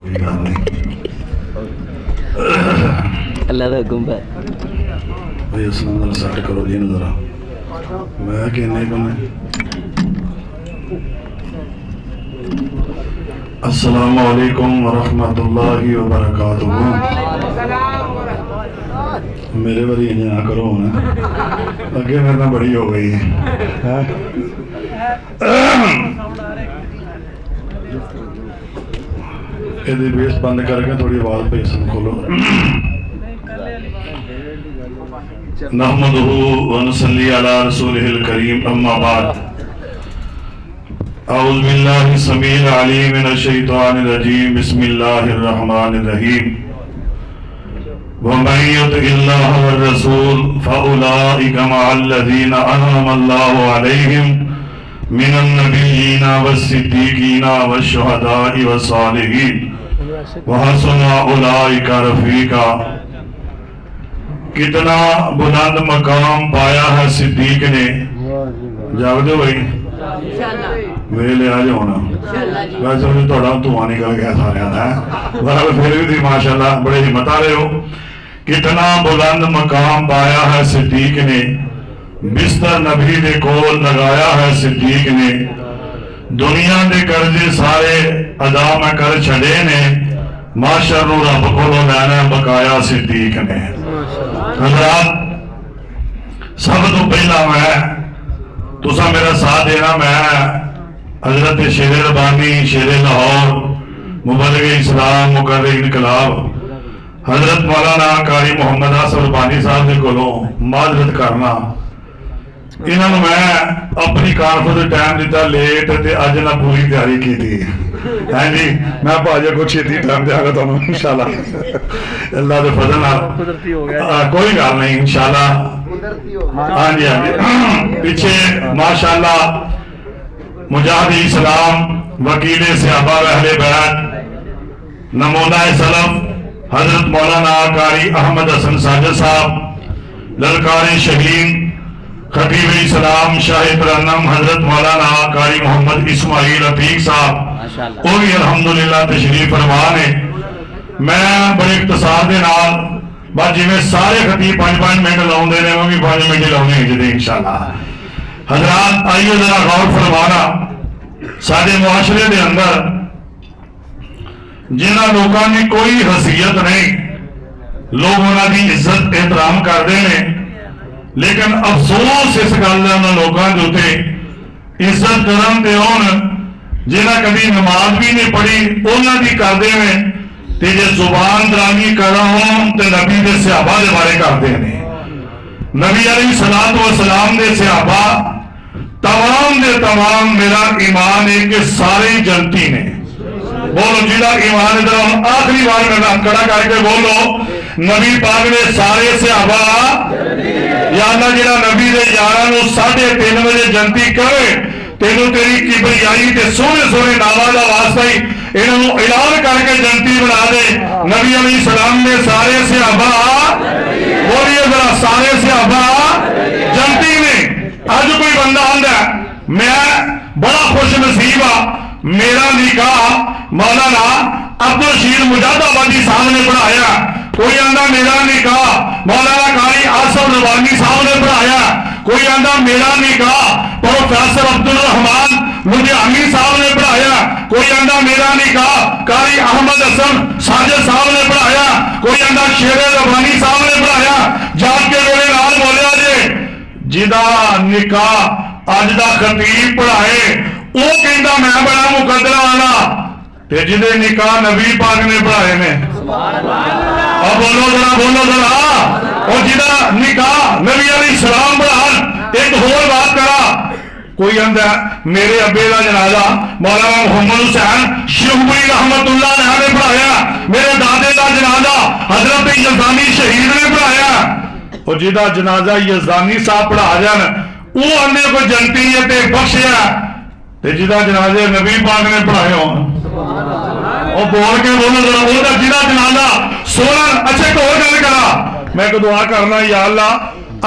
اللہ کا حکم ہے بھائی اسلام اللہ سیٹ کرو جی ذرا میں کہنے کو میں السلام علیکم ورحمۃ اللہ وبرکاتہ. میرے بڑی نہ کرو نا اگے میرے نہ بڑی ہو گئی ہے. یہ بیس بند کر کے تھوڑی آواز پہ سن کھولو. نحمدہ ونصلی علی رسولہ الکریم اما بعد. اعوذ باللہ السمیع العلیم من الشیطان الرجیم بسم اللہ الرحمن الرحیم. ومن یطع اللہ والرسول فاولئک مع الذین انعم اللہ علیہم من النبیین والصدیقین والشہداء والصالحین وحسن اولئک رفیقا. کتنا بلند مقام پایا ہے صدیق نے. جاگ دو بھائی میرے لے آج ہونا ویسے مجھے تھوڑا دھواں نکل گیا سارے ہے برابر پھر بھی تھی ماشاءاللہ بڑے ہمت آ رہے ہو. کتنا بلند مقام پایا ہے صدیق نے. بستر نبی دے کول لگایا ہے صدیق نے. دنیا دے قرضے سارے ادا میں کر چھڑے نے. معاشر نو رب کو لینا بقایا صدیق نے. حضرات سب تو پہلا میں تسا میرا ساتھ دینا. میں حضرت شیر ربانی شیر لاہور مبلغ اسلام مقرر انقلاب حضرت مولانا قاری محمد حسن ربانی صاحب دے کولوں معذرت کرنا. انہوں نے میں اپنی کانفرنس ٹائم دیتا لیٹ تے اج نہ پوری تیاری کی تھی. ہاں جی میں بھاجے کو چھتی ٹائم دیا گا تمہیں انشاءاللہ اللہ دے فضل نال کوئی گل نہیں انشاءاللہ. ہاں جی ہاں جی پیچھے ماشاءاللہ مجاہد اسلام وکیل صحابہ و اہل بیت نمونہ سلف حضرت مولانا قاری احمد حسن ساجد صاحب للکار شہین خطیب اسلام شاہ ترنم حضرت مولانا قاری محمد اسماعیل عتیق صاحب وہ بھی الحمدللہ تشریف فرما نے. میں بڑے اختصار دے نال بس جی میں سارے خطیب 5 منٹ لاؤں دے میں بھی 5 منٹ لاؤں دے انشاءاللہ. حضرات آئیے ذرا غور فرمانا. سارے معاشرے دے اندر جنہاں لوگوں نے کوئی حیثیت نہیں لوگ انہاں دی عزت احترام کرتے ہیں لیکن افسوس اس گل کا انہاں لوگوں کے اوپر عزت کرن تے ہون جنہاں کبھی نماز بھی نہیں پڑھی انہاں دی کرتے ہیں تے جے زبان درانی کرنا ہون تے نبی دے صحابہ دے بارے کرتے ہیں. نبی علیہ الصلوۃ والسلام دے صحابہ تمام دے تمام میرا ایمان ہے کہ سارے جنتی نے. بولو جیدہ ایمان ادھر آخری بار میں کڑا کر کے بولو نبی پاک نے سارے صحابہ یا اللہ جیدہ نبی دے یارہ نو 3:30 بجے جنتی کرے تینوں تیری کبریائی تے سونے سونے ناما دا واسطہ ہی انہوں اعلان کر کے جنتی بنا دے. نبی علیہ السلام نے سارے صحابہ بولیے ذرا سارے صحابہ جنتی نے. آج کوئی بندہ آندا ہے میں بڑا خوش نصیب ہاں میرا نکاح مولانا عبد الرشید مجاہد آبادی صاحب نے پڑھایا. کوئی آندا میرا نکاح مولانا قاری آصف ربانی صاحب نے پڑھایا. کوئی آندا میرا نکاح پروفیسر عبد الرحمان مجاہمی صاحب نے پڑھایا. کوئی آندا میرا نکاح قاری احمد حسن ساجد صاحب نے پڑھایا. کوئی آندا شیر ربانی صاحب نے پڑھایا. جان کے میرے نال بولیا جے جدا نکاح اج دا خطیب پڑھائے وہ کہندا میں بڑا مقدرہ والا تے جدے نکاح نبی پاک نے پڑھائے نے. اور بولو ذرا اور جدا نکاح نبی علیہ السلام پڑھان. ایک اور بات کرا کوئی اندر میرے ابے کا جنازہ مولانا محمد حسین شیخوپوری رحمت اللہ علیہ نے پڑھایا. میرے دادے کا جنازہ حضرت یزدانی شہید نے پڑھایا. اور جدا جنازہ یزدانی صاحب پڑھا جان وہ اندے کو جنتی تے بخشیا تے جدا جنازے نبی پاک نے پڑھائے ہوں اور بول کے بولو ذرا وہ جدا جنازہ سونا. اچھا ایک اور گل کرا میں ایک دعا کرنا یا اللہ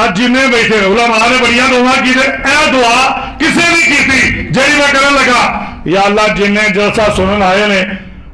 آج جنہیں بیٹھے علماء نے بڑیاں دعا کی تھے اے دعا کسے نہیں کی تھی جیڑی میں کرن لگا. یا اللہ جنہیں جلسہ سنن آئے نے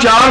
4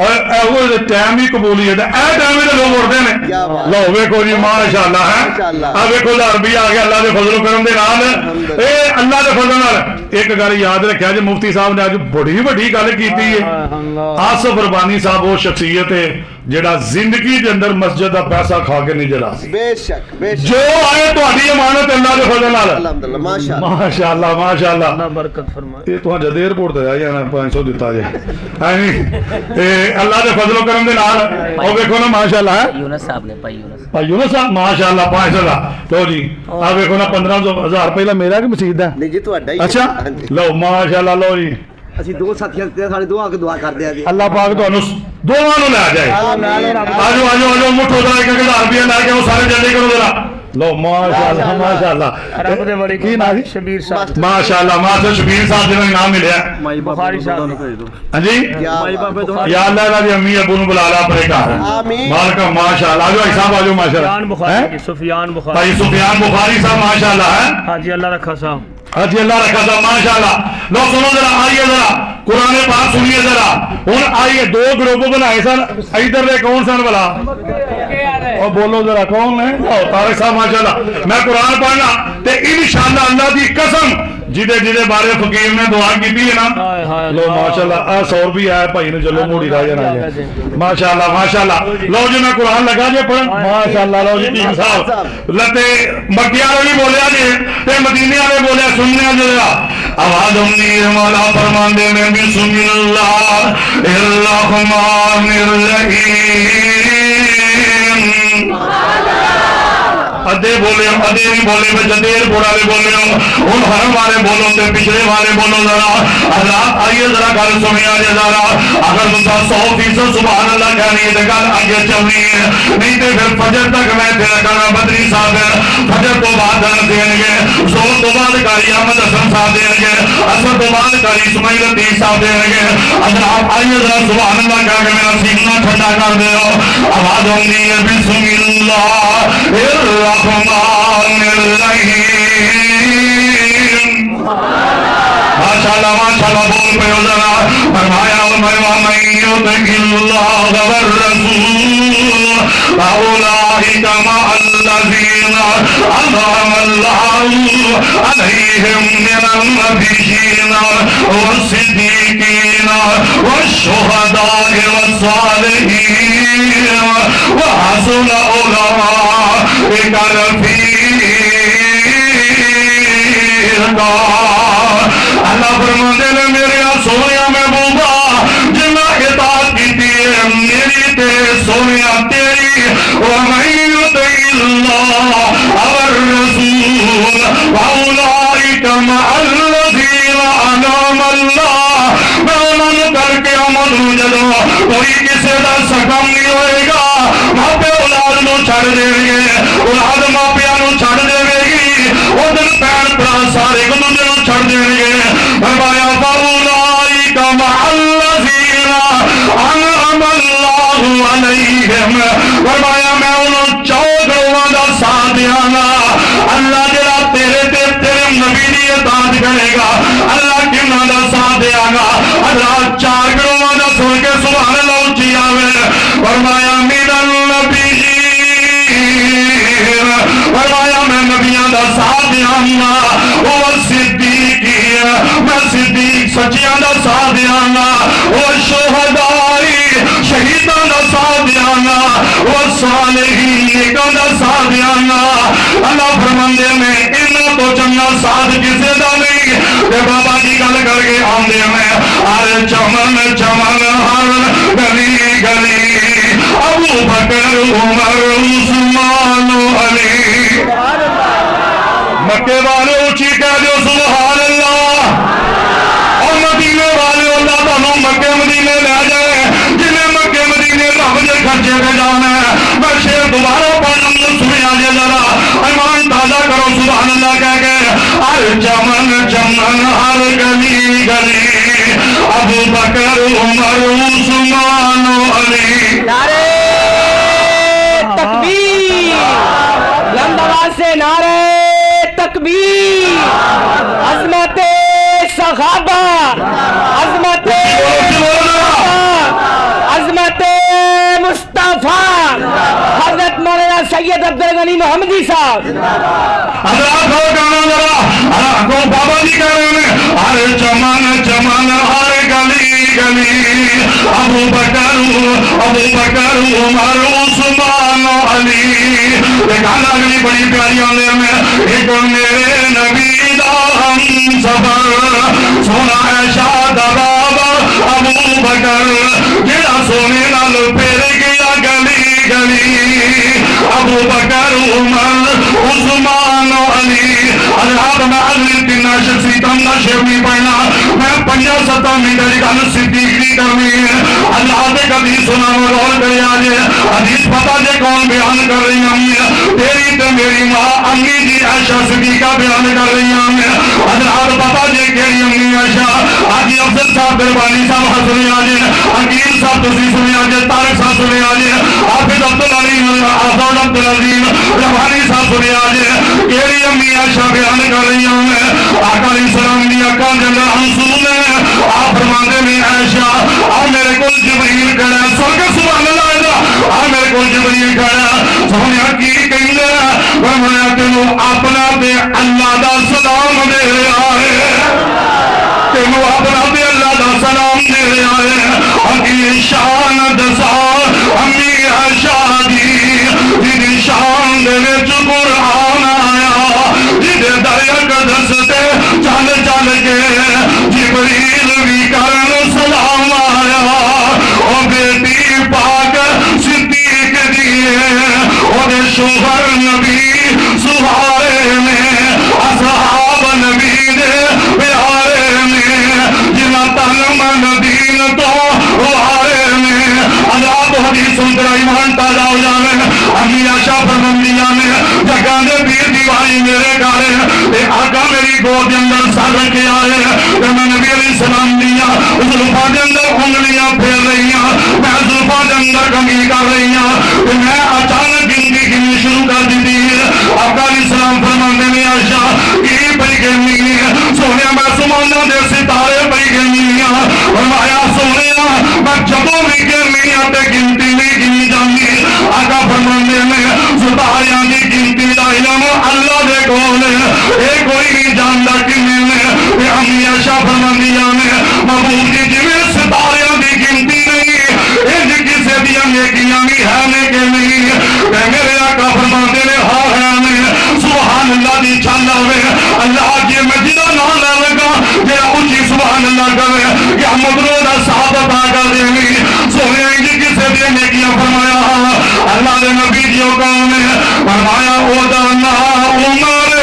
اور ٹائم ہی قبولیت ہے. اے ٹائم میں لوگ اٹھتے ہیں. لو ویکھو جی ماشاءاللہ ہے. ویکھو عربی آ گیا اللہ دے فضل و کرم دے نال. اے اللہ دے فضل نال ایک گل یاد رکھیا جی مفتی صاحب نے اج بڑی وڈی گل کیتی ہے. آصف ربانی صاحب وہ شخصیت ہے جڑا زندگی دے اندر مسجد دا پیسہ کھا کے نہیں جلا سی. بے شک بے شک. جو آئے تہاڈی امانت اللہ دے فضل نال. الحمدللہ ماشاءاللہ ماشاءاللہ. اللہ برکت فرمائے. یہ تو جدے ایئرپورٹ تے آیا نا 500 دیتا جے. اللہ دے فضل و کرم دے نال او ویکھو نا ماشاءاللہ ہے. یونس صاحب نے پائی یونس بھائی یونس صاحب ماشاءاللہ 500 دا. لو جی آ ویکھو نا 15,000 پہلا میرا کہ مسجد دا. نہیں جی تہاڈا ہی. اچھا لو ماشاءاللہ. لو جی اسی دو ساتھیاں تے سارے دعا کے دعا کر دیا جی. اللہ پاک تانوں دوواں نوں لے جائے. آجو آجو آجو مٹھو ذرا 1000 روپیہ لے کے وہ سارے جلدی کرو ذرا. لو ماشاءاللہ ماشاءاللہ. رب دے بڑے کی نام شبیر صاحب ماشاءاللہ ماشاءاللہ شبیر صاحب جنہوں انعام ملیا. بخاری صاحب. ہاں جی یا اللہ اللہ دی امی ابو نوں بلا لا اپنے گھر. آمین. مالک ماشاءاللہ. آجو بھائی صاحب آجو سفیان ماشاءاللہ. بخاری سفیان بخاری. بھائی سفیان بخاری صاحب ماشاءاللہ ہے. ہاں جی اللہ رکھا صاحب. حجی اللہ رکھا تھا ماشاءاللہ. لو سنو ذرا آئیے ذرا قرآن پاک سنیے ذرا. ہوں آئیے دو گروپ بنائے سن. ادھر دے کون سن بلا اور بولو ذرا کون ہے. طارق صاحب ماشاءاللہ. میں قرآن پڑھنا تے انشاءاللہ اللہ دی قسم جدے جدے بارے فقیر نے دعا کی ہے نا. لو ماشاءاللہ 100 روپیہ آئے بھائی نے چلو موڑی راہ جانا جائے. ماشاءاللہ ماشاءاللہ. لو جی میں قرآن لگا جے پڑھن ماشاءاللہ. لو جی ٹیم صاحب لتے مکیہ والے بولیا جی تے مدینے والے بولیا سننے جا آواز امنی مولا فرماندے میں بسم اللہ الرحمن الرحیم. ادھے بولے ادھے نہیں بولے میں جدیر بوڑا بھی بولے ہوں. ان حرم والے بولو تے پچھلے والے بولو ذرا. حضرات آئیے ذرا گل سنی آجے ذرا. اگر تم 100% سبحان اللہ کہنی ہے تو گل آگے چلنی ہے. نہیں تو پھر فجر تک میں تیرا کرنا بدری صاحب فجر تو بعد دیں گے. زور تو بعد کاری احمد حسن صاحب دیں گے. اثر تو بعد کاری اسماعیل الدین صاحب دیں گے. حضرات آئیے ذرا سبحان اللہ کہہ کے میرا سینہ ٹھنڈا کر دے. آواز ہونی ہے بسم اللہ الرحمن الرحیم. ماشاءاللہ ماشاءاللہ بول پہ ہو ذرا. فرمایا وَمَن يُطِعِ اللَّهَ وَالرَّسُولَ فَأُولَٰئِكَ مَعَ الَّذِينَ أَنْعَمَ اللَّهُ عَلَيْهِم مِّنَ النَّبِيِّينَ وَالصِّدِّيقِينَ وَالشُّهَدَاءِ وَالصَّالِحِينَ وَحَسُنَ أُولَٰئِكَ رفیقا. اللہ فرماتے ہیں میرے سونیا محبوبہ جنہ اطاعت کی ہے میری تے سونیا تیری. وَمَن يُطِعِ اللَّهَ وَالرَّسُولَ فَأُولَٰئِكَ مَعَ الَّذِينَ أَنْعَمَ اللَّهُ. میں انہوں کر کے امن ہوں جدو کوئی کسی دا سکم نہیں ہوئے گا. ماپے اولاد نو چھڑ دے گے. اولاد ماپیاں نو چھڑ دے گی. وہ دن پین پرا سارے کو دن چھڑ دے گے. فرمایا فَأُولَٰئِكَ مَعَ الَّذِينَ أَنْعَمَ اللَّهُ عَلَيْهِمْ. فرمایا میں انہوں 4 گروہاں دا ساتھ دیاں گا. اللہ جڑا تیرے تے تیرے نبی دی اطاعت کرے گا اللہ کنا دا ساتھ دیا گا. اللہ 4 گروہاں دا سن کے سبحان اللہ اونچی آوے. فرمایا من النبیین. فرمایا میں نبیاں دا ساتھ دیاں گا. وہ صدیقین میں صدیق سچیاں دا ساتھ دیاں گا. وہ شہدائی شہیداں دا ساتھ دیاں گا. وہ صالحین نیکاں دا ساتھ دیاں گا. اللہ فرماندے میں انہاں تو چنگا ساتھ کسے دا نہیں. تے بابا جی گل کر کے آندے میں ہر چمن چمن ہر گلی گلی ابو بکر عمر عثمان علی. مکے والے اونچی کہہ دو سبحان اللہ. اور مدینے والے اللہ تعالیٰ مکے مدینے لے جائے. جنہیں مکے مدینے رب دے خرچے پہ جانا ہے. میں شیر دوبارہ پڑھوں سنیا جے ذرا ایمان تازہ کرو سبحان اللہ کہہ کے. ہر چمن چمن ہر گلی گلی ابو بکر عمر عثمان علی. نعرے تکبیر. بلند آواز سے نعرے تکبیر. عظمت صحابہ عظمت عظمت سید عبدل غنی محمدی صاحب حضرات ہو گانا ذرا کو بابا جی کہہ رہے ہیں ہر چمن چمن ہر گلی گلی ابو بکر عمر عثمان علی ایک گانا اگلی بڑی پیاری آنے میں ایک میرے نبی دا ہم سفر سونا ہے شاد بابا ابو بکر جڑا سونے نال پھر گیا گلی گلی ابو بکر عمر عثمان علی حضرات میں اگلی تین شخصیتاں دا شعر نہیں پڑھنا میں 5-7 منٹ دی گل صدیق دی کرنی ہے اللہ دے کبھی سنا غور کریا جے حدیث پتہ جے کون بیان کر رہی ہیں تیری تے میری ماں امی جی عائشہ صدیقہ بیان کر رہی ہیں حضرات پتہ جے کیڑی امی عائشہ حاجی افضل صاحب دربانی صاحب حضرت آجے عقیل صاحب تسی سنی آجے طارق صاحب سنی آجے حافظ عبدالعلیم آزاد عبدالعظیم ربانی صاحب سنی آجے کیڑی امی عائشہ بیان کر رہی ہیں آقا علیہ السلام دی اکاں دے اندر آنسو نے آپ فرماندے میں عائشہ آ میرے کول جبرائیل کھڑا سن کے سبحان اللہ آ میرے کول جبرائیل کھڑا سونیا کی کہندے فرمایا تینوں اپنا تے اللہ دا سلام دے رہا ہے تینوں اپنا تے اللہ دا سلام دے رہا ہے اگلی شان دسا امی عائشہ دی شان دے وچ قرآن آیا جدے دریک دستے چل چل کے جبریل بھی کرن سلام آیا او بیٹی پاک صدیق دیئے او دے شوہر نبی سہارے میں اصحاب نبی دے پیارے میں جنہ تن من دین تو وارے میں عذاب حدیث سن کر ایمان تازہ ہو جاوے امی عائشہ فرماندیاں نے جگہ دے پیر دیوائی میرے گارے اے آقا میری گود اندر سر رکھے آئے کہ میں نبی علیہ السلام دیا زلفا دے اندر انگلیاں پھیر رہی ہیں میں زلفا دے اندر گنگی کر رہی ہیں کہ میں اچانک گنگی گنی شروع کر دیتی ہے آقا علیہ السلام فرماندے میں عائشہ یہ پڑی گنی سونے میں سمانا دے ستارے پڑی گنی فرمایا سونے میں جبوں بھی گنی تے گنتی نہیں گنی جانی آقا فرماندے میں ستاریاں دی گنتی دا علم اللہ دے کول اے کوئی نہیں جاندا کنے میں امی عائشہ فرماندیاں نے محبوب جی جویں ستاریاں دی گنتی نہیں انج کسے دی نیکیاں بھی ہے نے کہ نہیں کہ میرے آقا فرماندے نے ہاں ہے نے سبحان اللہ دی چھل ہوے اللہ جی میں جدا نام لے گا جڑا اونچی سبحان اللہ کرے کہ مدرو دا صاحب عطا کر دے سونے انج کسے دی نیکیاں فرمایا اللہ دے نبی جی کون ہے فرمایا او دا نام عمر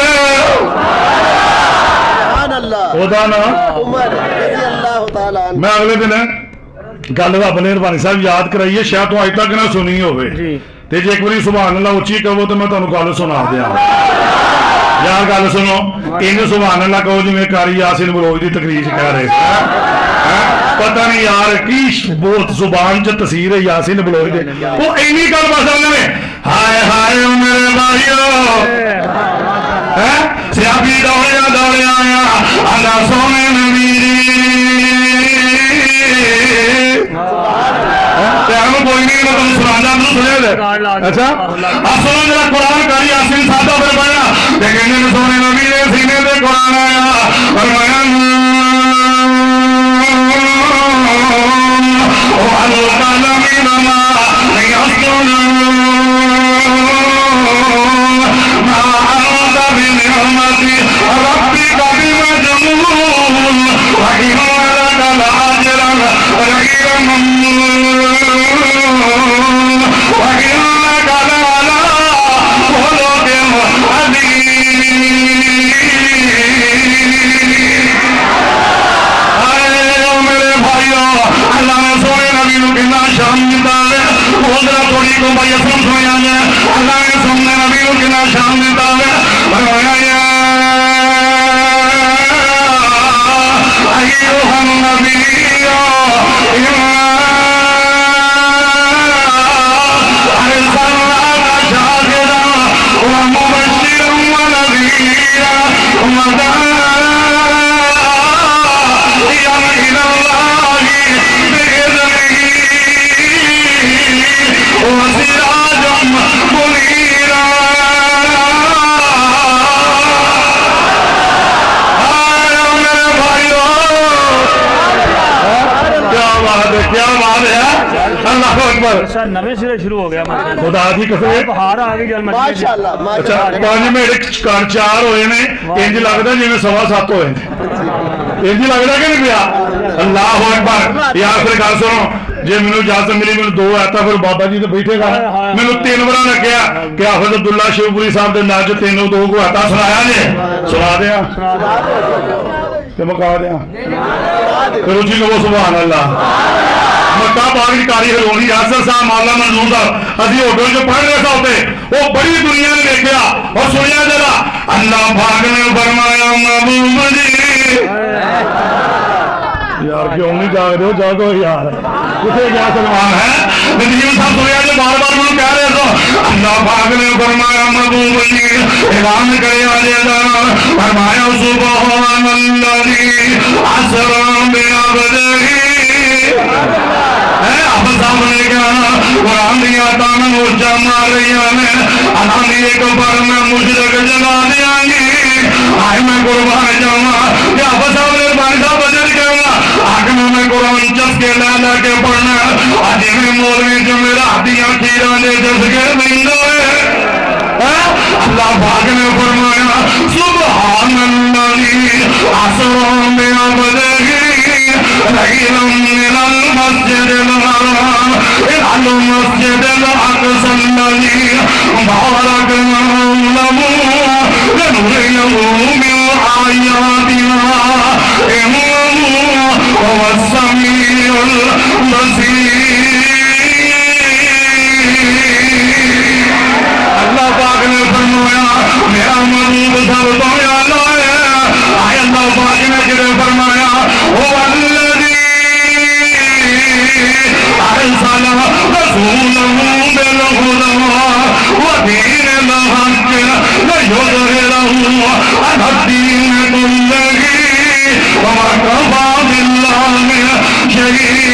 اللہ او دا نام عمر رضی اللہ تعالی عنہ میں اگلے دن گل رب نے ربانی صاحب یاد کرائیے شاید تو اج تک نہ سنی ہوئے تے جے ایک باری سبحان اللہ اچھی کہو تو میں تانوں گل سنا دیا یار گل سنو ان سبحان اللہ کہو جی میں قاری یاسین بلوچ دی تقریر کہہ رہے پتہ نہیں یار کی بہت زبان چ تاثیر ہے یاسین بلوچ دے وہ اینی گل بس نے ہائے ہائے میرے بھائیو سیابی دوڑے آیا اللہ سونے نبی کوئی نہیں میں تم سنا سنے دے اچھا سنو جرا قرآن کاری یاسین سادہ پھر پڑھنا لیکن سونے نبی دے سینے دے قرآن آیا فرمایا والقلم ما يسطرون ما أنت بنعمة ربك بمجنون وإن لك لأجرا غير ممنون وإنك لعلى خلق عظيم میرے بھائیو اللہ نے سونے نبی نو کتنا شان دیتا ہے ذرا تھوڑی کو بھائی اسلام سنیا جائے اللہ نے سونے نبی نو کتنا شان دیتا ہے فرمایا ایھا النبی ارسلناک شاہدا ومبشرا ونذیرا وداعیا إلى الله بإذنه وسراجا منيرا اکبر سر نویں سرے شروع ہو گیا مطلب خدا دی قسم بہار آ گئی جل ماشاءاللہ اچھا ماشاءاللہ 5 منٹ کار 4 ہوئے نے انج لگدا جویں 7:15 ہوئے نے انج لگدا کہ نہیں پیا اللہ اکبر یار پھر گل سنو جی مینوں اجازت ملی مینوں 2 آتا پھر بابا جی تے بیٹھے گا مینوں 3 بار لگیا کہ حافظ عبداللہ شیوپوری صاحب دے ناج 2 کو آتا سنایا نے سنا دیا تے مکا دیا پھر اچھی کہو سبحان اللہ مکہ پاک کی کاری ہلونی یاسر صاحب مولانا منظور صاحب ابھی ہوٹل جو پڑھ رہے ہوتے وہ بڑی دنیا نے دیکھا اور سنیا ذرا اللہ پاک نے فرمایا محبوب جی یار کیوں نہیں جاگ رہے ہو جاگو یار کتنے کیا سلمان ہے ندیم صاحب سنیا جو بار بار مجھے کہہ رہے تو اللہ پاک نے فرمایا محبوب جی اعلان کرے آجے ذرا فرمایا سبحان اللہ اسرا بعبدہ اب سامنے کیا قرآن دیا تانا موچا مار رہی ہیں انہوں نے ایک بار میں مشرک جگا دیا گی آئے میں قربان جاؤں کہ اب سامنے بانی صاحب بجر کہوں آگے میں قرآن چس کے لالا کے پڑھنا آجی میں مولوی جو میرا دیا کھیرا دے جس کے بندہ ہے اللہ پاک نے فرمایا سبحان اللہ اسرا بعبدہ ليلا من المسجد الحرام إلى المسجد الأقصى الذي باركنا له لنريه من آياتنا إنه هو السميع البصير اللہ پاک نے فرمایا میرا محبوب سب تو اعلیٰ ہے آئے اللہ پاک نے جنہیں فرمایا هو الذي أرسل رسوله بالهدى ودين الحق ليظهره على الدين كله وكفى بالله شهيدا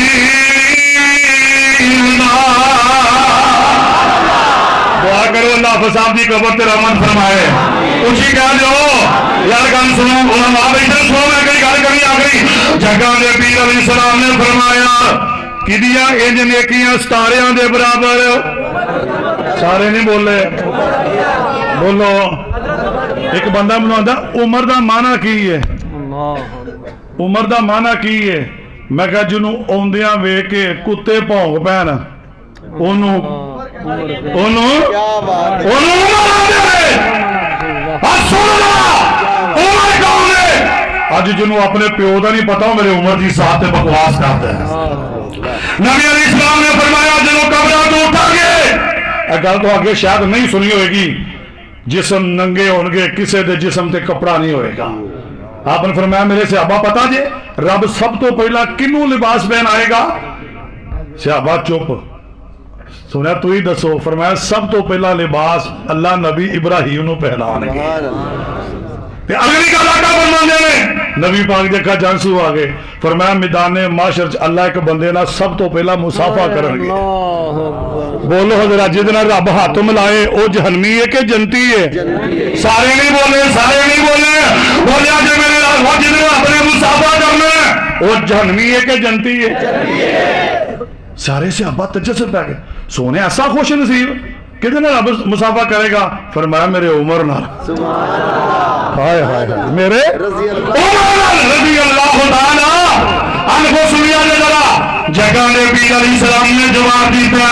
دعا کرو اللہ حافظ صاحب دی قبر تے رحمت فرمائے اچھی کہہ جو یار گل سنو علماء بیٹھے سنو میں کئی گل کرنی آ گئی جگہ دے پیر علیہ السلام نے فرمایا کدیاں انج نیکیاں ستاریاں دے برابر سارے نہیں بولے بولو ایک بندہ منو آندا عمر دا معنی کی ہے عمر دا معنی کی ہے میں کہا جنوں اوندیاں ویکھ کے کتے بھونک پین اونوں کیا بات ہے اج جنوں اپنے پیو دا نہیں پتا میرے عمر دی ساتھ تے بکواس کرتا ہے نبی علیہ السلام نے فرمایا جنوں قبراں تو اٹھا گے اے گل تو آگے شاید نہیں سنی ہوئے گی جسم ننگے ہون گے کسے دے جسم تے کپڑا نہیں ہوئے گا آپ نے فرمایا میرے صحابہ پتا جے رب سب تو پہلا کنوں لباس پہن آئے گا صحابہ چپ سنیا تو ہی دسو فرمایا سب تو پہلا لباس اللہ نبی ابراہیم نو پہنانے گے اگلی گل آقا فرماندے نے نبی پاک دیکھا جانسو آگے فرمایا میدان معاشر اللہ ایک بندے نا سب تو پہلا مصافہ کرن گے بولو حضرات جدنا رب ہاتھ ملائے او جہنمی ہے کہ جنتی ہے سارے نہیں بولے سارے نہیں بولے بولیا جے میرے رب جدنا اپنے مصافہ کرنا او جہنمی ہے کہ جنتی ہے سارے سے ابا تجسد پہ گئے سونے ایسا خوش نصیب کتنے رب مصافہ کرے گا فرمایا میرے عمر نال ہائے ہائے میرے عمر رضی اللہ تعالی عنہ سنیا نے ذرا جگہ نے پیر علیہ السلام نے جواب دیتا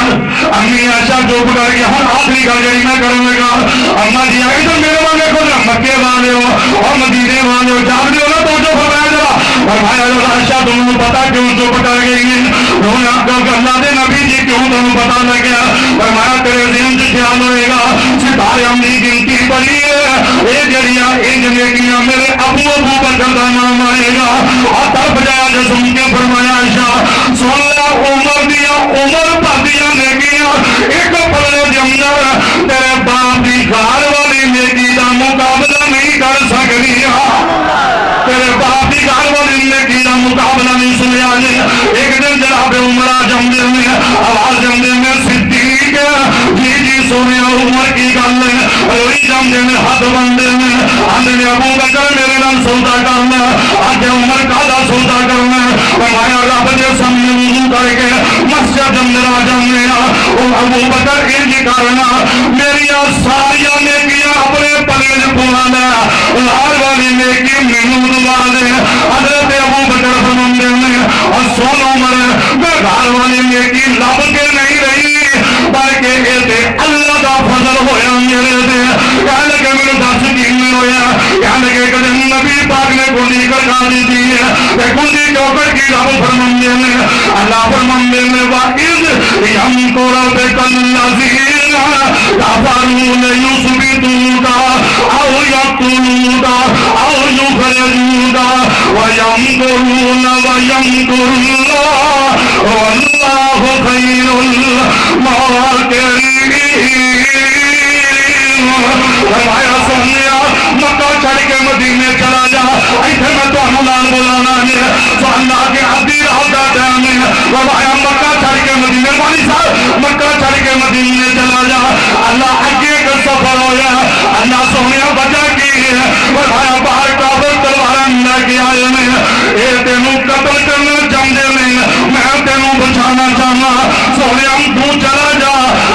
امی عائشہ جو پکڑ کے ہر آخری گل جڑی میں کروں گا اما جی آئی تو میرے والے کو مکے والے ہو اور مدینے والے ہو جان دے ہو تو جو فرمایا ذرا فرمایا عائشہ تمہیں پتا کیوں جو پکڑ گئی انہوں نے اللہ دے نبی جی کیوں تمہیں پتا لگ گیا فرمایا تیرے ذہن سے خیال ہوئے گا ستارے ہم کی گنتی بڑی ہے یہ جڑیاں انج نیکیاں میرے ابو بکر کا نام آئے گا اور طرف جایا جو سن کے فرمایا عائشہ سن لیا عمر دیا عمر پردیاں نیکیاں ایک پلے جمدر تیرے باپ دی گھر والی نیکی دا مقابلہ نہیں کر سکتی تیرے باپ دی گھر والی نیکی دا مقابلہ نہیں سنیا جی ایک دن جناب عمرہ جمدے میں آواز جمدے میں صدیق جی جی سونے عمر کی گل ہے روئی جمدے میں ہاتھ بندے میں اندر ابو بکر میرے نام سودا کرنا آج عمر کا سودا کرنا فرمایا رب دے سامنے وضو کر کے مسجد اندر آ جانے ابو بکر انج کرنا میری ساریا نیکیاں اپنے پلے چ پوا لے لال والی نیکی مینوں دوا دے حضرت ابو بکر فرماندے نے سن عمر میں گھر والی نیکی لب کے نہیں رہی بلکہ یہ اللہ دا فضل ہویا میرے تے کہنے لگے میرے دس کی ہویا کہنے لگے کہ نبی پاک نے کنڈی کھڑکا دی تھی کنڈی چوکر کی رب فرماندے نے اللہ فرماندے نے واذ یمکر بک الذین کفروا لیثبتوک او یقتلوک او یخرجوک ویمکرون ویمکر اللہ واللہ خیر الماکرین فرمایا سونیا مکہ چھڑ کے مدینے چلا جا ایتھے میں تانوں نال بولانا ہے سونا کے ادھی رات دا ٹائم ہے فرمایا مکہ چھڑ کے مدینے والی صاحب مکہ چھڑ کے مدینے چلا جا اللہ اگے ایک سفر ہویا اللہ سونیا وجہ کی ہے فرمایا باہر کافر تلواراں لے کے آئے نے اے تینوں قتل کرنا چاہندے نے میں تینوں بچانا چاہنا سونیا تو چلا جا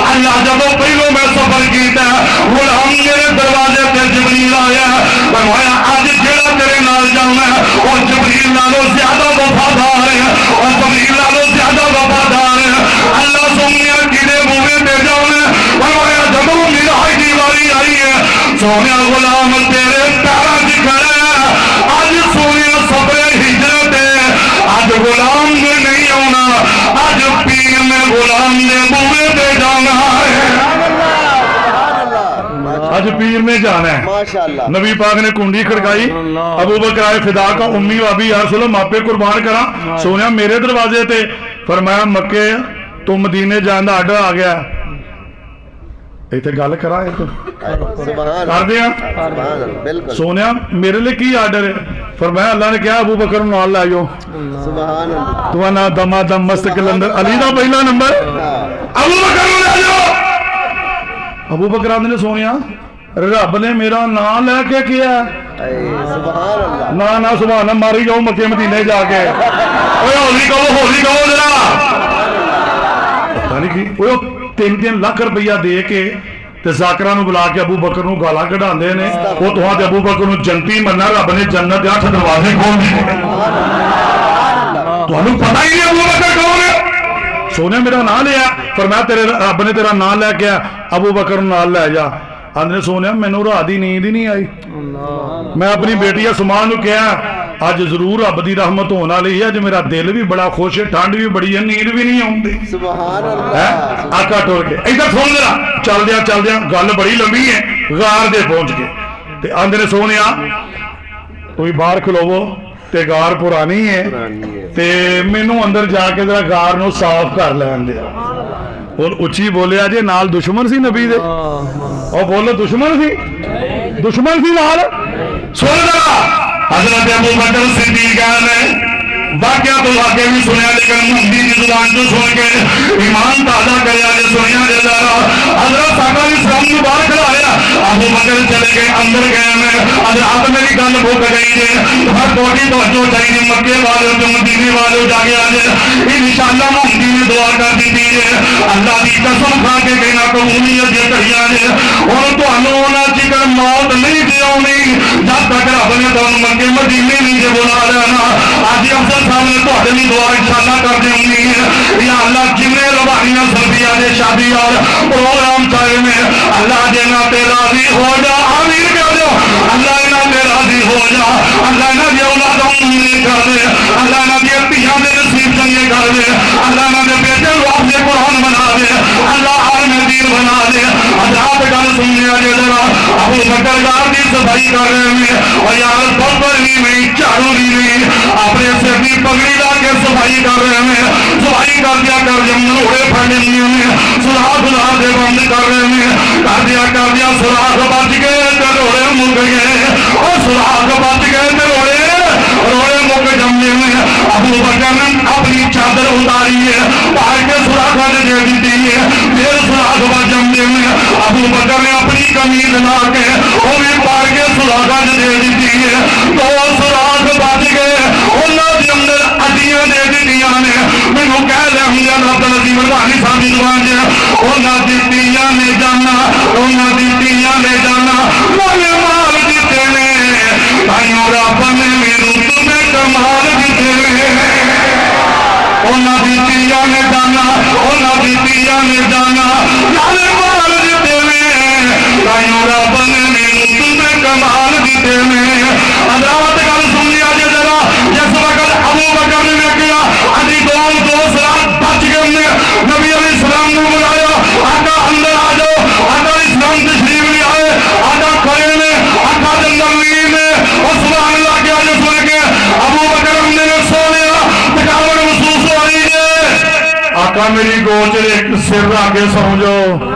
اللہ جب پہلو میں سفر کیتا غلام میرے دروازے تے جبریل آیا فرمایا اج جڑا تیرے نال جانا اور جبریل نالوں زیادہ وفادار ہے اور جبریل نالوں زیادہ وفادار ہے اللہ سونیا کیڑے منہ تے جانا فرمایا جب میراج دی واری آئی ہے سونیا غلام تیرے پیراں وچ کھڑا ہے اج سونیا سفر ہجرت ہے اج غلام نے نہیں آنا اج پیر نے غلام نے منہ تے جانا ہے آج پیر نے جانا ہے ماشاءاللہ نبی پاک نے کنڈی کھڑکائی ابو بکر آئے فدا کا امی وابی یا رسول اللہ ماپے قربان کرا سونیا میرے دروازے تے فرمایا مکے تو مدینے جانا آڈر آ گیا ایتھے گل کرا ہے تو سبحان کر دیا سبحان اللہ بالکل سونیا میرے لئے کی آڈر ہے فرمایا اللہ نے کیا ابو بکر نال لے آئیو سبحان اللہ تو انا دما دم مست کلندر علی دا پہلا نمبر ابو بکر نال لے آئیو ابو بکر آدھے نے سونیا رب نے میرا نام لے کے کیا سبحان اللہ نا سبحان اللہ ماری جاؤ مکے مدینے جا کے ہولی کہو ذرا پتہ نہیں کی 3 لاکھ روپیہ دے کے تے ذاکرہ نو بلا کے ابو بکر نو گالاں کڈھاندے نے وہ تہاں تے ابو بکر نو جنتی مننا رب نے جنت دے 8 دروازے کھول دیتے تانوں پتہ ہی نہیں ابو بکر کون ہے سونے میرا نام لیا فرمایا تیرے رب نے تیرا نام لے کے ابو بکر نال لے جا آدھنے سونے مینوں رات دی نیند ہی نہیں آئی میں اپنی بیٹی اسماء نو کہا اج ضرور رب دی رحمت ہونے والی ہے اج میرا دل بھی بڑا خوش ہے ٹھنڈ بھی بڑی ہے نیند بھی نہیں آوندی سبحان اللہ آقا ٹور کے ادھر سن ذرا چل دیا گل بڑی لمبی ہے غار دے پہنچ کے تے آندے نے سونیا کوئی باہر کھلوو تے غار پرانی ہے تے مینوں اندر جا کے ذرا غار نو صاف کر لین دے اور اچھی بولیا جی نال دشمن سی نبی دے اور بولو دشمن سی نال سن ذرا حضرت ابو بکر صدیق نے واقعہ تو واقعہ بھی سنیا لیکن مہدی کی زبان تو سن کے ایمان تازہ کریا جے سنیا جے ذرا حضرت صاحب اسلام مبارک لایا ابو بکر چلے گئے اندر گئے میں حضرت میری گل بھوک گئی جے ہر کوٹی توجہ چاہیے مکے والے تو مدینے والے جا کے آجے انشاءاللہ مہدی نے دعا کر دی تھی اللہ دی قسم کھا کے کہنا قبولیت جے کہیا جے اور تو انہوں جکر موت نہیں دے آنی جب تک رب نے تو مکے مدینے نہیں جے بلا لینا آج افضل صاحب نے تو اپنی دعا انشاءاللہ کر دیں گی یا اللہ جنہیں روحانیاں سلفیہ دے شادی اور پروگرام چاہے میں اللہ جنہ تے راضی ہو جا آمین کر دو اللہ انہ تے راضی ہو جا اللہ انہ دے اولادوں امید کر دے اللہ انہ دے پیاں دے نصیب چنگے کر دے اللہ انہ دے بیٹے واپس قرآن بنا دے اللہ عالم دین بنا دے حضرات گل سننے آجے ذرا ابو بکر گار دی صفائی کر رہے ہیں اور یار ببر نہیں میں چاروں نہیں اپنے سے پگڑی لا کے صفائی کر رہے ہیں صفائی کر دیا کر دیا مروڑے پھڑنے ہیں سراغ دے بند کر رہے ہیں کر دیا سراغ بچ گئے روڑے مک گئے اور سراغ بچ گئے روڑے مک جمنے میں ابو بکر نے اپنی چادر اتاری ہے پار کے سراغ دے دیتی ہے پھر سراغ بچ جمنے میں ابو بکر نے اپنی قمیض لا کے وہ بھی پار کے سراغ دے دیتی ہے تو سراغ بچ گئے اللہ دے اندر اڈیاں دے دیتیاں نے مینوں کہہ لے ہم جان عبد العزیز مروانی صاحب دی زبان ਤਾਈਓ ਰੱਬ ਨੇ ਮੈਨੂੰ ਤੁਮੇ ਕਮਾਲ ਦਿੱਤੇ ਉਹਨਾਂ ਦੀ ਧੀਆਂ ਨੇ ਦਾਨਾ ਉਹਨਾਂ ਦੀ ਧੀਆਂ ਨੇ ਦਾਨਾ ਨਾਲੇ ਮਾਲ ਦਿੱਤੇ ਨੇ ਤਾਈਓ ਰੱਬ ਨੇ ਮੈਨੂੰ ਤੁਮੇ ਕਮਾਲ ਦਿੱਤੇ ਨੇ ਅਦਾਵਤ ਗੱਲ ਸੁਣ ਲਿਆ ਜੇ ਜਰਾ ਜਿਸ ਵਕਤ ਅਬੂ ਬਕਰ ਨੇ ਵੇਖਿਆ ਅਜੀ ਦੋ ਸਲਾਤ ਬਚ ਗਏ ਨੇ ਨਬੀ ਅਲੀ ਸਲਾਮ ਨੂੰ ਬੁਲਾਇਆ ਆਕਾ ਅੰਦਰ ਆ ਜਾਓ ਆਕਾ ਇਸਲਾਮ ਤਸ਼ਰੀਫ ਲੈ ਆਏ ਆਕਾ ਖੜੇ ਨੇ ਆਕਾ ਦੇ ਅੰਦਰ ਨੇ ਉਹ ਸੁਭਾਨ ਅੱਲਾਹ ਕੇ ਅੱਜ ਸੁਣ ਕੇ ਅਬੂ ਬਕਰ ਨੇ ਸੋਲਿਆ ਤਕਾਵਰ ਮਹਿਸੂਸ ਹੋ ਰਹੀ ਹੈ ਆਕਾ ਮੇਰੀ ਗੋਦ 'ਚ ਇੱਕ ਸਿਰ ਰੱਖ ਕੇ ਸੌਂ ਜਾਓ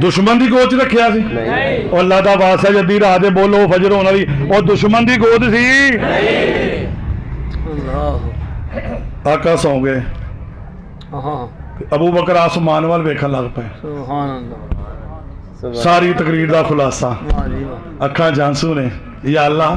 ਦੁਸ਼ਮਣ ਦੀ ਗੋਦ 'ਚ ਰੱਖਿਆ ਸੀ ਉਹ ਅੱਲਾਹ ਦਾ ਵਾਸਤਾ ਜੱਦੀ ਰਾਤ ਦੇ ਬੋਲੋ ਫਜਰ ਹੋਣ ਵਾਲੀ ਉਹ ਦੁਸ਼ਮਣ ਦੀ ਗੋਦ ਸੀ ਆਕਾ ਸੌਂ ਗਏ ਅਬੂ ਬਕਰ ਆਸਮਾਨ ਵੱਲ ਵੇਖਣ ਲੱਗ ਪਏ ਸੁਭਾਨ ਅੱਲਾਹ ਸਾਰੀ ਤਕਰੀਰ ਦਾ ਖੁਲਾਸਾ ਅੱਖਾਂ ਜਾਂਸੂ ਨੇ ਯਾ ਅੱਲਾ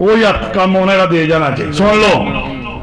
ਉਹ ਹੀ ਕੰਮ ਉਹਨਾਂ ਦਾ ਦੇ ਜਾਣਾ ਚਾਹੀਦਾ ਸੁਣ ਲਓ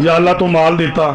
ਯਾ ਅੱਲਾ ਤੂੰ ਮਾਲ ਦਿੱਤਾ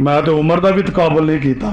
ਮੈਂ ਤੇ ਉਮਰ ਦਾ ਵੀ ਤਕਾਬਲ ਨਹੀਂ ਕੀਤਾ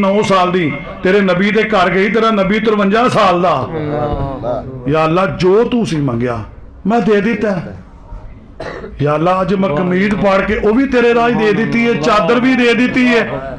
9 ਸਾਲ ਦੀ ਤੇਰੇ ਨਬੀ ਦੇ ਘਰ ਗਈ ਤੇਰਾ ਨਬੀ 53 ਸਾਲ ਦਾ ਯਾ ਅੱਲਾ ਜੋ ਤੂੰ ਸੀ ਮੰਗਿਆ ਮੈਂ ਦੇ ਦਿੱਤਾ ਯਾ ਅੱਲਾ ਅੱਜ ਮੈਂ ਕਮੀਜ਼ ਪਾੜ ਕੇ ਉਹ ਵੀ ਤੇਰੇ ਰਾਹ ਹੀ ਦੇ ਦਿੱਤੀ ਹੈ ਚਾਦਰ ਵੀ ਦੇ ਦਿੱਤੀ ਹੈ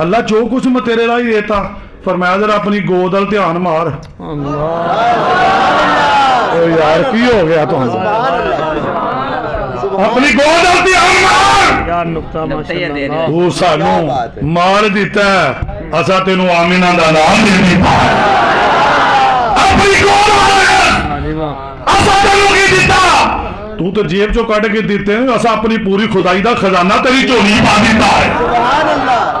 ਅੱਲਾ ਜੋ ਕੁਝ ਮੈਂ ਤੇਰੇ ਰਾਹ ਹੀ ਦੇਤਾ ਫਰਮਾਇਆ ਜਰਾ ਆਪਣੀ ਗੋਦ ਵੱਲ ਧਿਆਨ ਮਾਰ ਓ ਯਾਰ ਕੀ ਹੋ ਗਿਆ ਤੁਹਾਨੂੰ ਆਪਣੀ ਗੋਦ ਵੱਲ ਧਿਆਨ ਮਾਰ ਯਾਰ ਨੁਕਤਾ ਮਾਸ਼ਾਅੱਲਾਹ ਤੂੰ ਸਾਨੂੰ ਮਾਲ ਦਿੱਤਾ ਅਸਾਂ ਤੈਨੂੰ ਆਮੀਨਾ ਦਾ ਨਾਮ ਦੇ ਦਿੱਤਾ ਆਪਣੀ ਗੋਦ ਵੱਲ ਅਸਾਂ ਤੈਨੂੰ ਕੀ ਦਿੱਤਾ ਤੂੰ ਤਾਂ ਜੇਬ ਚੋਂ ਕੱਢ ਕੇ ਦਿੱਤੇ ਅਸਾਂ ਆਪਣੀ ਪੂਰੀ ਖੁਦਾਈ ਦਾ ਖਜ਼ਾਨਾ ਤੇਰੀ ਝੋਲੀ ਪਾ ਦਿੱਤਾ ਹੈ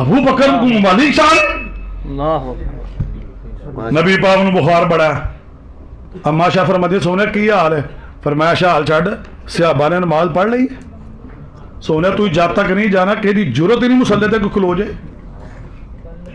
ਅਬੂ ਬਕਰ ਨੂੰ ਮਾਲਿਕ ਸ਼ਾਨ ਨਬੀ ਪਾਕ ਨੂੰ ਬੁਖਾਰ ਬੜਾ ਅਮਾ ਸ਼ਾਹ ਫਰਮਾਦੇ ਸੋਨੇ ਕੀ ਹਾਲ ਹੈ ਫਰਮਾਇਆ ਸ਼ਾਹ ਹਾਲ ਛੱਡ ਸਿਹਾਬਾ ਨੇ ਨਮਾਜ਼ ਪੜ੍ਹ ਲਈ ਸੋਨੇ ਤੂੰ ਜਦ ਤੱਕ ਨਹੀਂ ਜਾਣਾ ਕਿਹਦੀ ਜ਼ਰੂਰਤ ਹੀ ਨਹੀਂ ਮੁਸੱਲੇ ਤੇ ਖਲੋ ਜੇ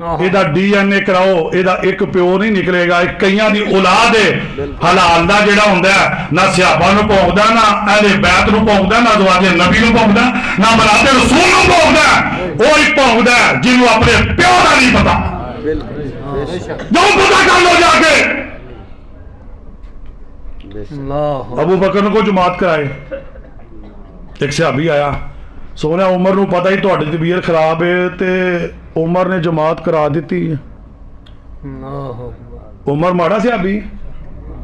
ਇਹਦਾ ਡੀਐਨਏ ਕਰਾਓ ਇਹਦਾ ਇੱਕ ਪਿਓ ਨਹੀਂ ਨਿਕਲੇਗਾ ਇਹ ਕਈਆਂ ਦੀ ਔਲਾਦ ਹੈ ਹਲਾਲ ਦਾ ਜਿਹੜਾ ਹੁੰਦਾ ਨਾ ਸਿਹਾਬਾ ਨੂੰ ਭੌਂਕਦਾ ਨਾ ਇਹਦੇ ਬੈਤ ਨੂੰ ਭੌਂਕਦਾ ਨਾ ਦਵਾਜੇ ਨਬੀ ਨੂੰ ਭੌਂਕਦਾ ਨਾ ਬਰਾਤੇ ਰਸੂਲ ਨੂੰ ਭੌਂਕਦਾ ਉਹ ਹੀ ਭੌਂਕਦਾ ਜਿਹਨੂੰ ਆਪਣੇ ਪਿਓ ਦਾ ਨਹੀਂ ਪਤਾ ਜੋ ਪਤਾ ਕਰ ਲੋ ਜਾ ਕੇ ਅਬੂ ਬਕਰ ਨੂੰ ਕੋ ਜਮਾਤ ਕਰਾਏ ਇੱਕ ਸਿਹਾਬੀ ਆਇਆ ਸੋਹਣਾ ਉਮਰ ਨੂੰ ਪਤਾ ਹੀ ਤੁਹਾਡੀ ਤਬੀਅਤ ਖਰਾਬ ਹੈ ਤੇ ਉਮਰ ਨੇ ਜਮਾਤ ਕਰਾ ਦਿੱਤੀ ਉਮਰ ਮਾੜਾ ਸਿਹਾਬੀ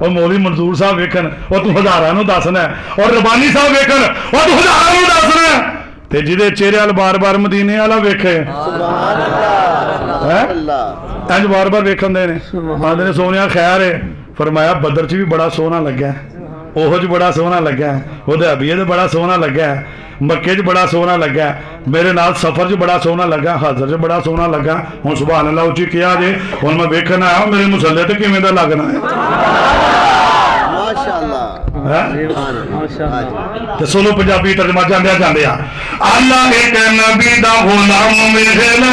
اور مولوی منظور صاحب ویکھن اور تو ہزاراں نو دسنا ہے، اور ربانی صاحب ویکھن اور تو ہزاراں نو دسنا ہے، تے جدے چہرے وال بار بار مدینے والا ویکھے انج بار بار ویکھن دے نے آندے نے سونیا خیر ہے، فرمایا بدر چ بھی بڑا سونا لگا ہے، اوہج بڑا سونا لگا ہے، حدیبیہ تے بڑا سونا لگا ہے، مکے چ بڑا سونا لگا ہے، میرے نال سفر چ بڑا سونا لگا، حاضر چ بڑا سونا لگا، ہن سبحان اللہ اچھی کیا جے ہن میں ویکھن آیا میرے مصلے تے کیویں دا لگنا ہے ماشاءاللہ تے سنو پنجابی ترجمہ جاندیا جاندیا اللہ ایک نبی دا غلام ویکھنا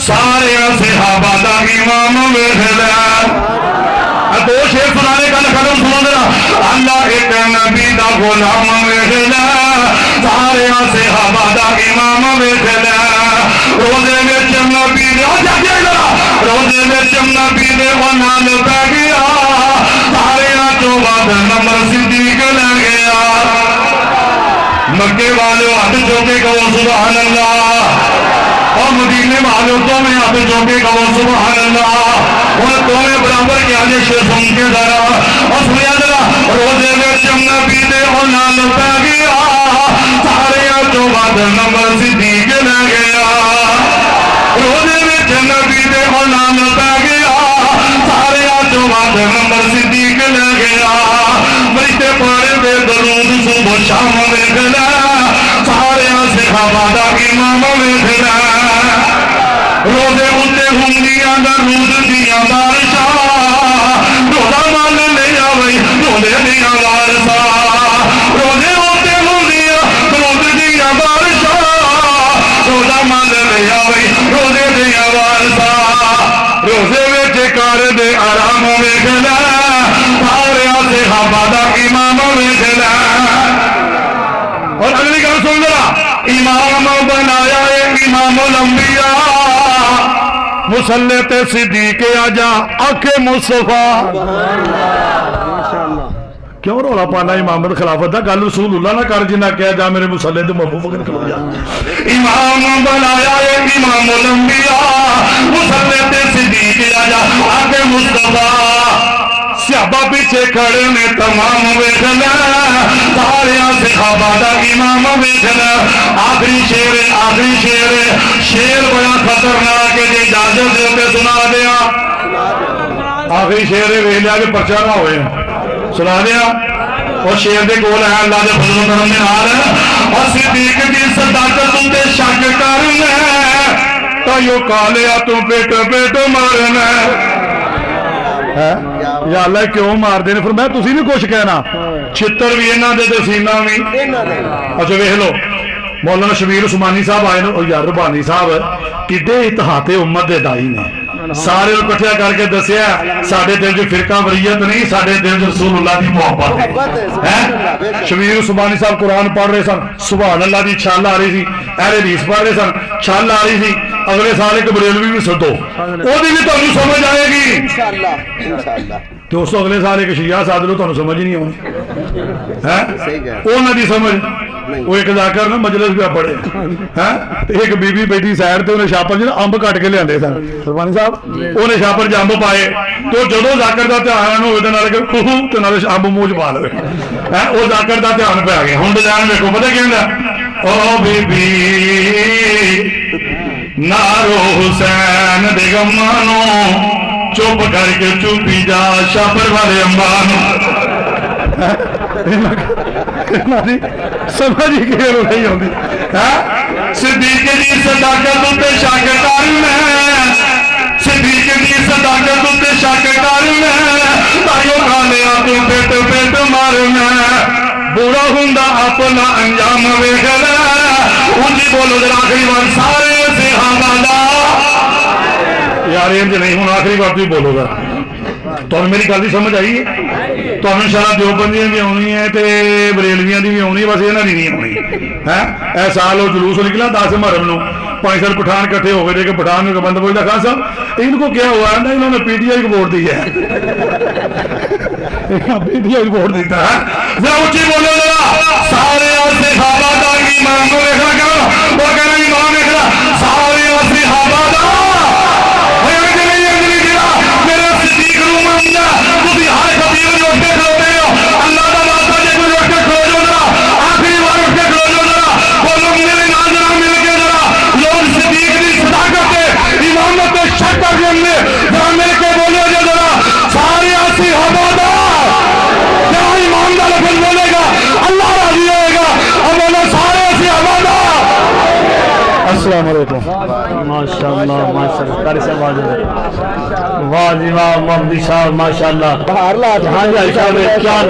سارے صحابہ دا امام ویکھنا دو شیر سنانے کا ختم سنو ذرا اللہ ایک نبی دا غلام ویکھنا سارے صحابہ دا امام ویکھنا روزے وچ نبی دے روزے وچ نبی دے نال پہ گیا سارے چوں بعد نمبر صدیق لے گیا مکے والے ہاتھ چوکے کہو سبحان اللہ اور مدینے والوں تو میں ہاتھ چوکے کہو سبحان اللہ اور تمہیں برابر کیا جے شیر سن کے ذرا اور سنیا ذرا روزے وچ نبی دے نال پہ گیا سارے چوں بعد نمبر صدیق لے گیا روزے وچ نبی دے نال پہ گیا سارے چوں بعد نمبر صدیق لے گیا فرشتے پڑھے دے درود صبح شام ویکھنا سارے صحابہ دا امام ویکھنا روزے اتے ہندیاں درود دیاں بارشاں روزہ مل لے آوئی روزے دیاں وارثاں روزے اتے ہندیاں درود دیاں بارشاں روزہ مل لے آوئی روزے دیاں وارثاں روزے وچ کر دے آرام ویکھنا سارے صحابہ دا امام ویکھنا اور اگلی گل سن ذرا امام بنایا ہے امام الانبیاء مصلی تے صدیق آجا آنکھ مصطفیٰ کیوں رولا پانا امامت خلافت دا گل رسول اللہ نہ کر جنہ کہہ جا میرے مصلی تے محبوب بکر کھلو جا امام بنایا ہے امام الانبیاء مصلی تے صدیق آجا آنکھ مصطفیٰ صحابہ پیچھے کھڑے نے تمام ویکھنا سارے صحابہ دا امام ویکھنا آخری شیر بڑا خطرناک ہے جی اجازت دیتے سنا دیا آخری شیر ویکھ لیا کہ پرچہ نہ ہوئے سنا دیا اور شیر دے کول ہے اللہ دے فضل و کرم دے نال اور صدیق دی صداقت تے شک کرنا تایو کالیا تو پیٹ مارنا یا اللہ کیوں مار دینے فرمایا تسی نہیں کچھ کہنا چھتر بھی انہاں دے سینہ بھی اچھا ویکھ لو مولانا شبیر عثمانی صاحب آئے نا یار ربانی صاحب کڈے اتحاد امت دے دائی نے سارے اکٹھیا کر کے دسیا ساڈے دل جو فرقہ وریت نہیں ساڈے دل جو رسول اللہ کی محبت ہے شبیر عثمانی صاحب قرآن پڑھ رہے سن سبحان اللہ دی چھال آ رہی سی اہل حدیث پڑھ رہے سن چھال آ رہی سی اگلے سال ایک بریلوی بھی سدو وہ بھی تمہیں سمجھ آئے گی انشاءاللہ تو اس اگلے سال ایک شیعہ ساتھ لو تمہیں سمجھ نہیں ہونی وہ نہ دی سمجھ وہ ایک ذاکر نا مجلس پہ پڑے ایک بی بی بیٹھی سائر تے انہیں شاپر جو امب کٹ کے لے آندے سن سلمانی صاحب انہیں شاپر جو امب پائے تو جدو ذاکر دا دھیان ہوئے تے نالے کہ تے نالے امب موج پا لے وہ ذاکر دا دھیان پہ آ گیا ہن جان ویکھو پتہ کی ہوندا او بی بی نارو حسین دے غمانو چپ کر کے چوپی جا شاپر والے امبانو سمجھ ہی کہ نہیں ہوندی صدیق دی صداقت تے شک کرنا صدیق دی صداقت تے شک کرنا تایو کھالیا تو پیٹ مارنا برا ہوندا اپنا انجام ویکھنا اونجی بولو ذرا آخری بار سارے صحابہ دا یار انج نہیں ہن آخری بار تو بولو گا تو میری گل سمجھ آئی تو انشاءاللہ دیوبندیاں بھی آنی ہے تے بریلویاں دی بھی آنی بس انہاں دی نہیں آنی ہے اے سال وہ جلوس نکلا 10 محرم نو 5 سال پٹھان کٹھے ہو گئے کہ پٹھان میں بند بولتا خان صاحب ان کو کیا ہوا ہے انہوں نے پی ٹی آئی کو ووٹ دی ہے پی ٹی آئی کو ووٹ دیتا ہے ذرا اونچی بولو ذرا سارے صحابہ دا ایمان کو دیکھنا کیا وہ کہنا ایمان دیکھنا سارے صحابہ دا میرے صدیق روم اندر تسی ہر السلام علیکم. ماشاءاللہ ماشاءاللہ کاری سے واہ جی واہ مفتی صاحب ماشاءاللہ. باہر لا ہاں جی صاحب کیا